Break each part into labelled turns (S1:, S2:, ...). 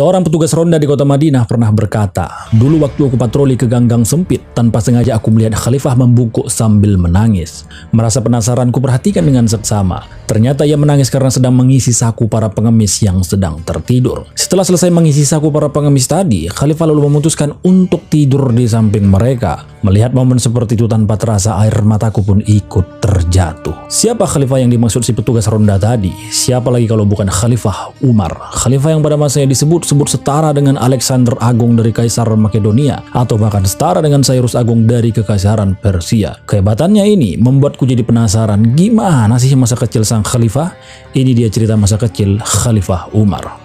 S1: Seorang petugas ronda di kota Madinah pernah berkata, "Dulu waktu aku patroli ke ganggang sempit, tanpa sengaja aku melihat Khalifah membungkuk sambil menangis. Merasa penasaran, ku perhatikan dengan seksama. Ternyata ia menangis karena sedang mengisi saku para pengemis yang sedang tertidur. Setelah selesai mengisi saku para pengemis tadi, Khalifah lalu memutuskan untuk tidur di samping mereka. Melihat momen seperti itu tanpa terasa, air mataku pun ikut terjatuh." Siapa Khalifah yang dimaksud si petugas ronda tadi? Siapa lagi kalau bukan Khalifah Umar? Khalifah yang pada masanya disebut setara dengan Alexander Agung dari Kaisar Makedonia, atau bahkan setara dengan Cyrus Agung dari Kekaisaran Persia. Kehebatannya ini membuatku jadi penasaran, gimana sih masa kecil sang Khalifah? Ini dia cerita masa kecil Khalifah Umar.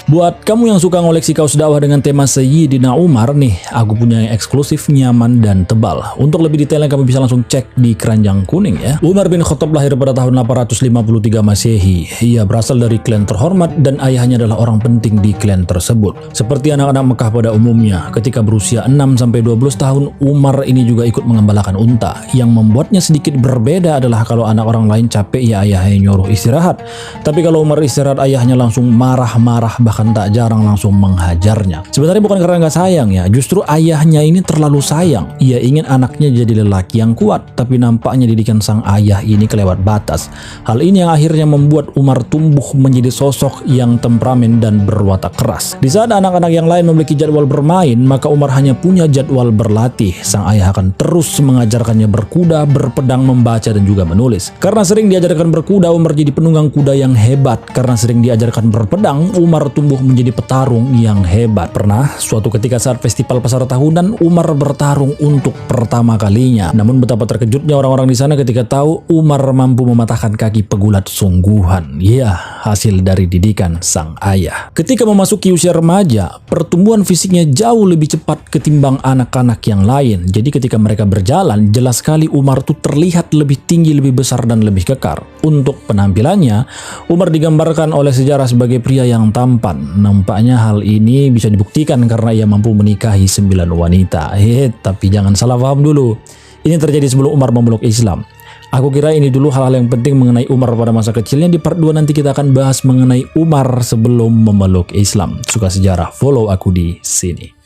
S1: Buat kamu yang suka ngoleksi kaos dakwah dengan tema Sayyidina Umar nih, aku punya yang eksklusif, nyaman, dan tebal. Untuk lebih detailnya kamu bisa langsung cek di keranjang kuning ya. Umar bin Khattab lahir pada tahun 853 Masehi. Ia berasal dari klan terhormat dan ayahnya adalah orang penting di klan tersebut. Seperti anak-anak Mekah pada umumnya, ketika berusia 6-12 tahun, Umar ini juga ikut mengembalakan unta. Yang membuatnya sedikit berbeda adalah kalau anak orang lain capek ya ayahnya nyuruh istirahat. Tapi kalau Umar istirahat, ayahnya langsung marah-marah, bahkan tak jarang langsung menghajarnya. Sebenarnya bukan karena nggak sayang ya, justru ayahnya ini terlalu sayang. Ia ingin anaknya jadi lelaki yang kuat, tapi nampaknya didikan sang ayah ini kelewat batas. Hal ini yang akhirnya membuat Umar tumbuh menjadi sosok yang temperamen dan berwatak keras. Di saat anak-anak yang lain memiliki jadwal bermain, maka Umar hanya punya jadwal berlatih. Sang ayah akan terus mengajarkannya berkuda, berpedang, membaca, dan juga menulis. Karena sering diajarkan berkuda, Umar jadi penunggang kuda yang hebat. Karena sering diajarkan berpedang, Umar tumbuh menjadi petarung yang hebat. Pernah suatu ketika saat festival pasar tahunan, Umar bertarung untuk pertama kalinya. Namun betapa terkejutnya orang-orang di sana ketika tahu Umar mampu mematahkan kaki pegulat sungguhan. Ya, hasil dari didikan sang ayah. Ketika memasuki usia remaja, pertumbuhan fisiknya jauh lebih cepat ketimbang anak-anak yang lain. Jadi ketika mereka berjalan, jelas sekali Umar tuh terlihat lebih tinggi, lebih besar, dan lebih kekar. Untuk penampilannya, Umar digambarkan oleh sejarah sebagai pria yang tampan. Nampaknya hal ini bisa dibuktikan karena ia mampu menikahi 9 wanita. Tapi jangan salah paham dulu. Ini terjadi sebelum Umar memeluk Islam. Aku kira ini dulu hal-hal yang penting mengenai Umar pada masa kecilnya. Di part 2 nanti kita akan bahas mengenai Umar sebelum memeluk Islam. Suka sejarah? Follow aku di sini.